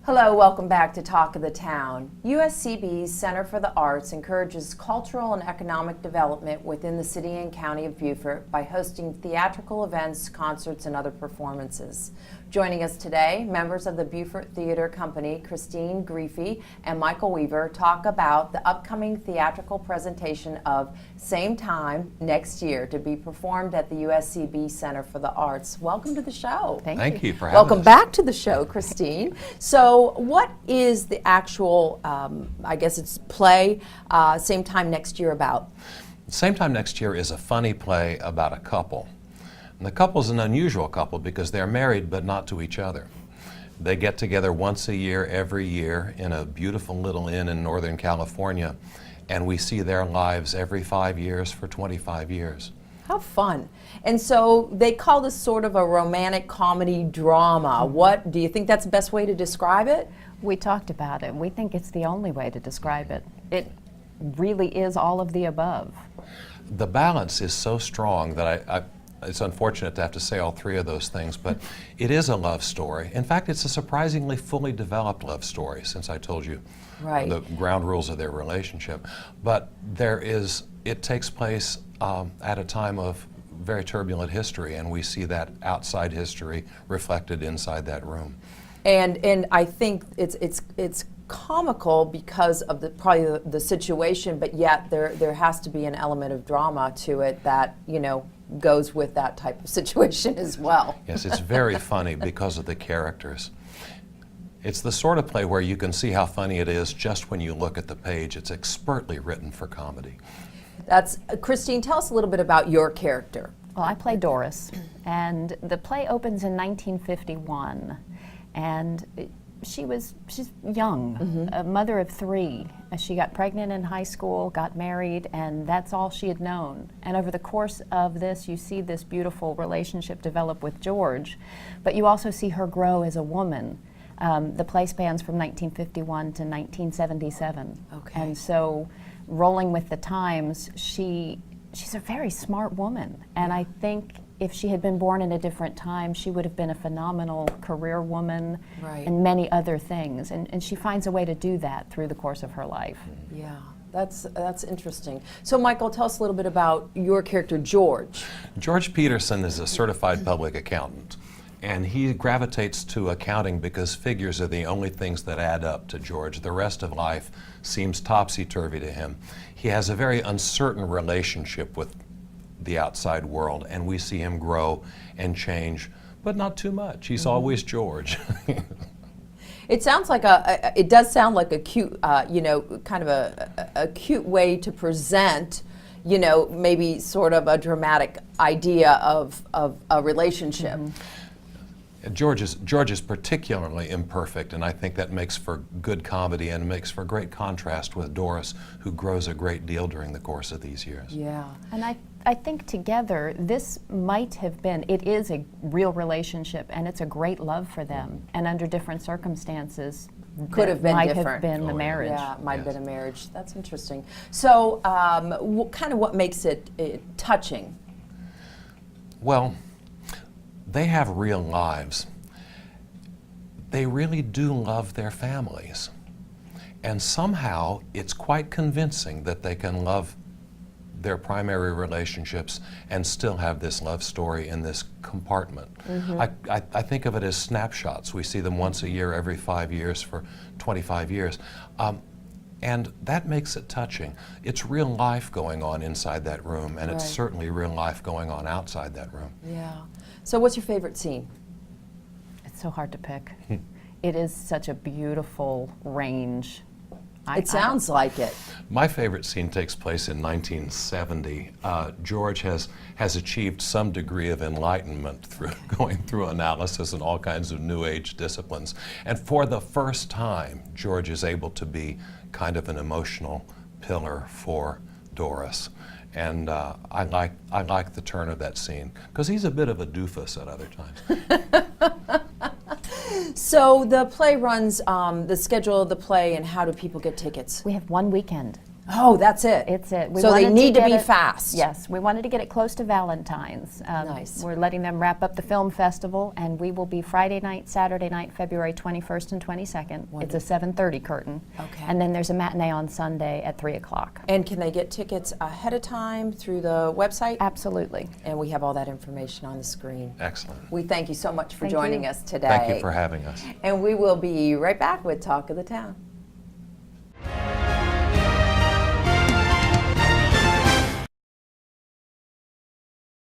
Hello, welcome back to Talk of the Town. USCB's Center for the Arts encourages cultural and economic development within the city and county of Beaufort by hosting theatrical events, concerts, and other performances. Joining us today, members of the Beaufort Theater Company, Christine Griefy and Michael Weaver, talk about the upcoming theatrical presentation of Same Time Next Year to be performed at the USCB Center for the Arts. Welcome to the show. Thank you for having Welcome us. back to the show, Christine. So what is the actual, I guess it's play, Same Time Next Year about? Same Time Next Year is a funny play about a couple. And the couple's an unusual couple because they're married but not to each other. They get together once a year, every year, in a beautiful little inn in Northern California, and we see their lives every 5 years for 25 years. How fun. And so they call this sort of a romantic comedy drama. What, do you think that's the best way to describe it? We talked about it. We think it's the only way to describe it. It really is all of the above. The balance is so strong that it's unfortunate to have to say all three of those things, but it is a love story. In fact, it's a surprisingly fully developed love story, since I told you the ground rules of their relationship. But it takes place at a time of very turbulent history, and we see that outside history reflected inside that room. And I think it's comical because of probably the situation, but yet there has to be an element of drama to it that, you know, goes with that type of situation as well. Yes, it's very funny because of the characters. It's the sort of play where you can see how funny it is just when you look at the page. It's expertly written for comedy. Christine, tell us a little bit about your character. Well, I play Doris, and the play opens in 1951, and she's young, a mother of three. She got pregnant in high school, got married, and that's all she had known. And over the course of this, you see this beautiful relationship develop with George, but you also see her grow as a woman. The play spans from 1951 to 1977. Okay. And so, rolling with the times, she's a very smart woman, and I think if she had been born in a different time, she would have been a phenomenal career woman and many other things. And she finds a way to do that through the course of her life. Yeah, that's interesting. So Michael, tell us a little bit about your character, George. George Peterson is a certified public accountant, and he gravitates to accounting because figures are the only things that add up to George. The rest of life seems topsy-turvy to him. He has a very uncertain relationship with the outside world, and we see him grow and change, but not too much. He's always George. It sounds like it does sound like a cute, you know, kind of a cute way to present, you know, maybe sort of a dramatic idea of a relationship. George is particularly imperfect, and I think that makes for good comedy and makes for great contrast with Doris, who grows a great deal during the course of these years. Yeah. And I think together, this might have been, it is a real relationship, and it's a great love for them. And under different circumstances, Could have been might different. have been the marriage. Yeah, it might have been a marriage. That's interesting. So, what makes it touching? Well, they have real lives. They really do love their families. And somehow it's quite convincing that they can love their primary relationships and still have this love story in this compartment. I think of it as snapshots. We see them once a year, every 5 years for 25 years. And that makes it touching. It's real life going on inside that room, and it's certainly real life going on outside that room. Yeah. So what's your favorite scene? It's so hard to pick. It is such a beautiful range. It sounds like it. My favorite scene takes place in 1970. George has achieved some degree of enlightenment through going through analysis and all kinds of New Age disciplines. And for the first time, George is able to be kind of an emotional pillar for Doris. And I like the turn of that scene, because he's a bit of a doofus at other times. So the play runs, the schedule of the play, and how do people get tickets? We have one weekend. Oh, that's it. It's it. We So they wanted to need to get be it- fast. Yes, we wanted to get it close to Valentine's. Nice. We're letting them wrap up the film festival, and we will be Friday night, Saturday night, February 21st and 22nd. It's a 7:30 curtain. Okay. And then there's a matinee on Sunday at 3 o'clock. And can they get tickets ahead of time through the website? Absolutely. And we have all that information on the screen. Excellent. We thank you so much for Thank joining you. us today. Thank you for having us. And we will be right back with Talk of the Town.